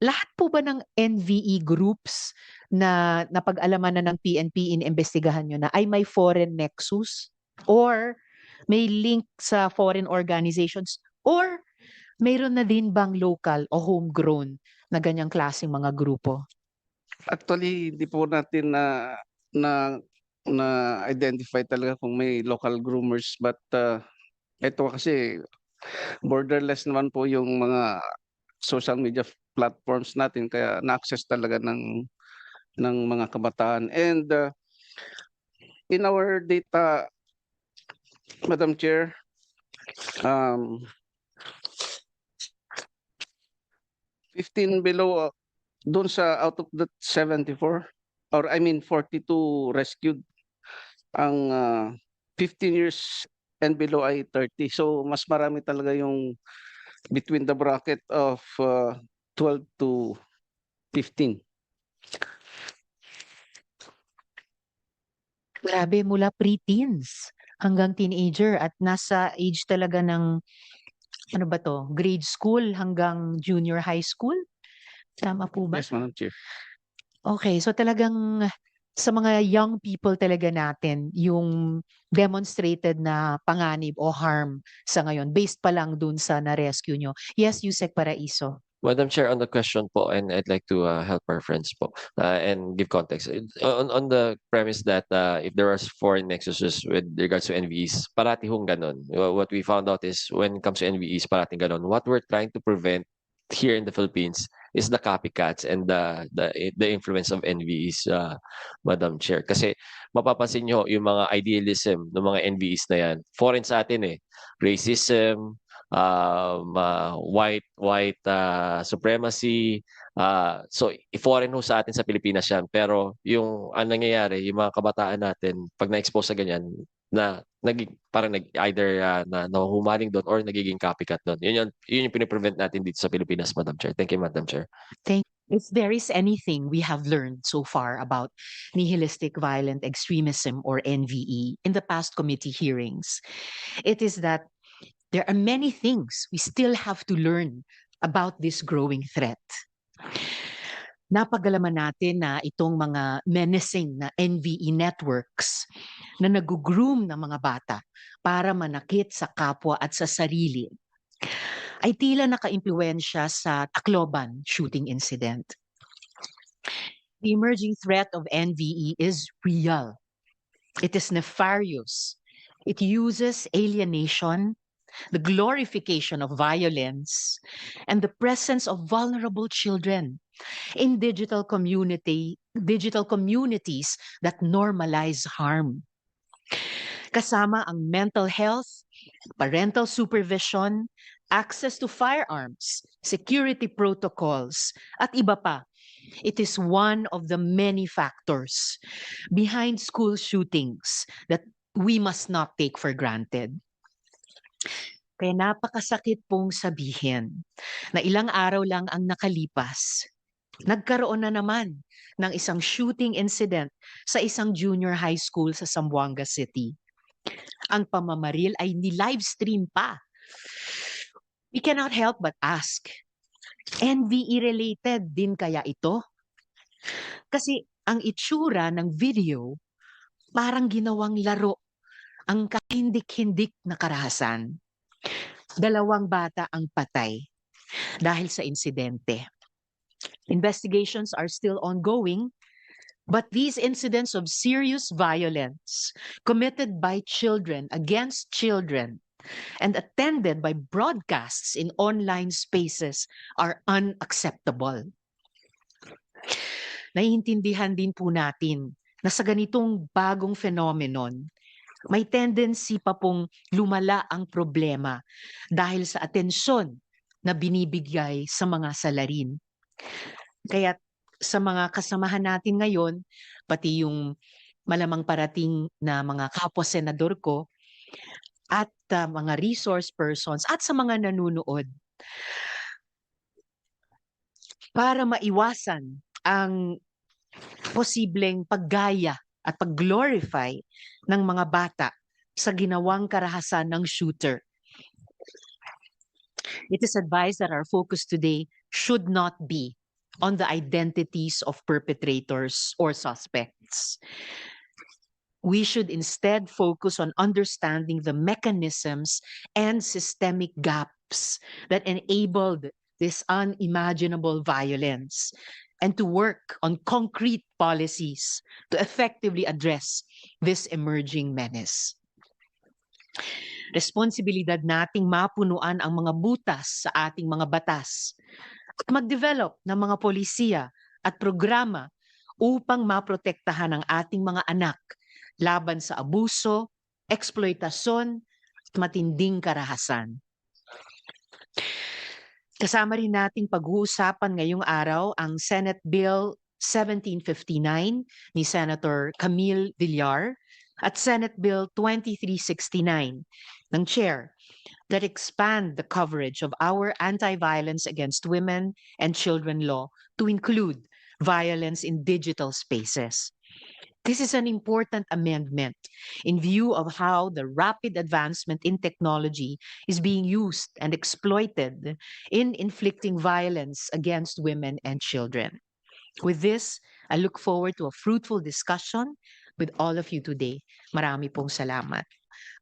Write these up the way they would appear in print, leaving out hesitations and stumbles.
lahat po ba ng NVE groups na napag-alaman na ng PNP inimbestigahan nyo na ay may foreign nexus or may link sa foreign organizations or mayroon na din bang local o homegrown na ganyang klaseng mga grupo? Actually, hindi po natin na na identify talaga kung may local groomers, but ito kasi borderless naman po yung mga social media platforms natin, kaya na-access talaga ng mga kabataan. And in our data, Madam Chair, um, 15 below, doon sa out of the 74, or I mean 42 rescued, ang 15 years and below ay 30. So mas marami talaga yung between the bracket of 12 to 15. Grabe, mula preteens hanggang teenager at nasa age talaga ng ano ba to, grade school hanggang junior high school? Tama po ba? Yes, Madam Chair. Okay, so talagang sa mga young people talaga natin yung demonstrated na panganib o harm sa ngayon based pa lang dun sa na-rescue nyo. Yes, Yusek Paraiso. Madam Chair, on the question po, and I'd like to help our friends po and give context. On the premise that if there are foreign nexuses with regards to NVEs, parati hong ganon. What we found out is when it comes to NVEs, parati ganon. What we're trying to prevent here in the Philippines is the copycats and the influence of NVEs, Madam Chair. Kasi mapapansin nyo yung mga idealism ng mga NVEs na yan, foreign sa atin eh. Racism, white supremacy. So foreign ho sa atin sa Pilipinas yan. Pero yung ang nangyayari, yung mga kabataan natin, pag na-expose sa ganyan, na parang either na nahuhumaling doon or nagiging copycat doon. Yun yung piniprevent natin dito sa Pilipinas, Madam Chair. Thank you, Madam Chair. Thank you. If there is anything we have learned so far about nihilistic violent extremism or NVE in the past committee hearings, it is that there are many things we still have to learn about this growing threat. Napagalaman natin na itong mga menacing na NVE networks na nag-groom ng mga bata para manakit sa kapwa at sa sarili ay tila naka-impluwensya sa Tacloban shooting incident. The emerging threat of NVE is real. It is nefarious. It uses alienation, the glorification of violence, and the presence of vulnerable children in digital communities that normalize harm. Kasama ang mental health, parental supervision, access to firearms, security protocols, at iba pa. It is one of the many factors behind school shootings that we must not take for granted. Kaya napakasakit pong sabihin na ilang araw lang ang nakalipas, nagkaroon na naman ng isang shooting incident sa isang junior high school sa Zamboanga City. Ang pamamaril ay ni-livestream pa. We cannot help but ask, NVE-related din kaya ito? Kasi ang itsura ng video, parang ginawang laro ang kahindik-hindik na karahasan. 2 bata ang patay dahil sa insidente. Investigations are still ongoing, but these incidents of serious violence committed by children against children and attended by broadcasts in online spaces are unacceptable. Naiintindihan din po natin na sa ganitong bagong phenomenon, may tendency pa pong lumala ang problema dahil sa atensyon na binibigay sa mga salarin. Kaya sa mga kasamahan natin ngayon, pati yung malamang parating na mga kapwa-senador ko at mga resource persons at sa mga nanunood, para maiwasan ang posibleng paggaya at pag-glorify ng mga bata sa ginawang karahasan ng shooter. It is advised that our focus today should not be on the identities of perpetrators or suspects. We should instead focus on understanding the mechanisms and systemic gaps that enabled this unimaginable violence, and to work on concrete policies to effectively address this emerging menace. Responsibilidad nating mapunuan ang mga butas sa ating mga batas at mag-develop ng mga polisiya at programa upang maprotektahan ang ating mga anak laban sa abuso, eksploitasyon at matinding karahasan. Kasama rin nating pag-uusapan ngayong araw ang Senate Bill 1759 ni Senator Camille Villar at Senate Bill 2369 ng Chair that expand the coverage of our anti-violence against women and children law to include violence in digital spaces. This is an important amendment in view of how the rapid advancement in technology is being used and exploited in inflicting violence against women and children. With this, I look forward to a fruitful discussion with all of you today. Marami pong salamat.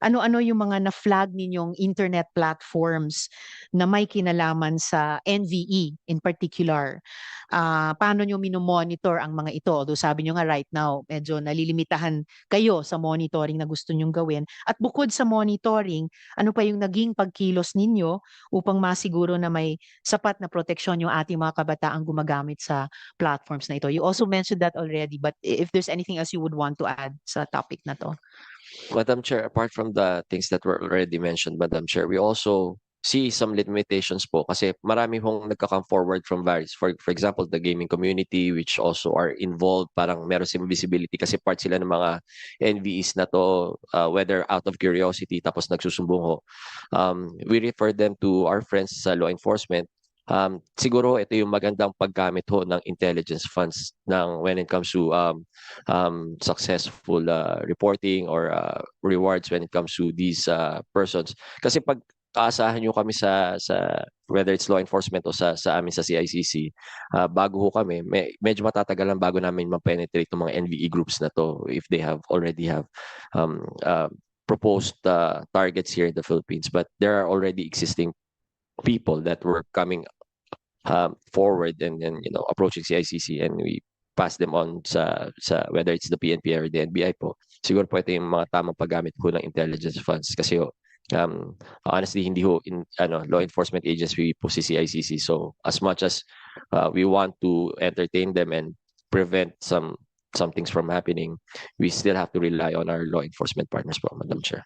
Ano-ano yung mga na-flag ninyong internet platforms na may kinalaman sa NVE in particular? Paano nyo minomonitor ang mga ito? Although sabi nyo nga right now, medyo nalilimitahan kayo sa monitoring na gusto nyong gawin. At bukod sa monitoring, ano pa yung naging pagkilos ninyo upang masiguro na may sapat na proteksyon yung ating mga kabataang gumagamit sa platforms na ito? You also mentioned that already, but if there's anything else you would want to add sa topic na to? Madam Chair, apart from the things that were already mentioned, Madam Chair, we also see some limitations po kasi marami hong nagka-come forward from various, for example, the gaming community which also are involved, parang meron silang visibility kasi part sila ng mga NVEs na to, whether out of curiosity tapos nagsusumbong ho. We refer them to our friends sa law enforcement. Siguro ito yung magandang paggamit ho ng intelligence funds when it comes to successful reporting or rewards when it comes to these persons. Kasi pag aasahan nyo kami sa whether it's law enforcement o sa amin sa CICC, bago ho kami, medyo matatagalan bago namin ma-penetrate ng mga NVE groups na to if they already have proposed targets here in the Philippines. But there are already existing people that were coming forward and approaching CICC, and we pass them on sa whether it's the PNP or the NBI po. Siguro po ito yung mga tamang paggamit po ng intelligence funds kasi honestly hindi ho law enforcement agency po si CICC, so as much as we want to entertain them and prevent some things from happening, we still have to rely on our law enforcement partners po, Madam Chair.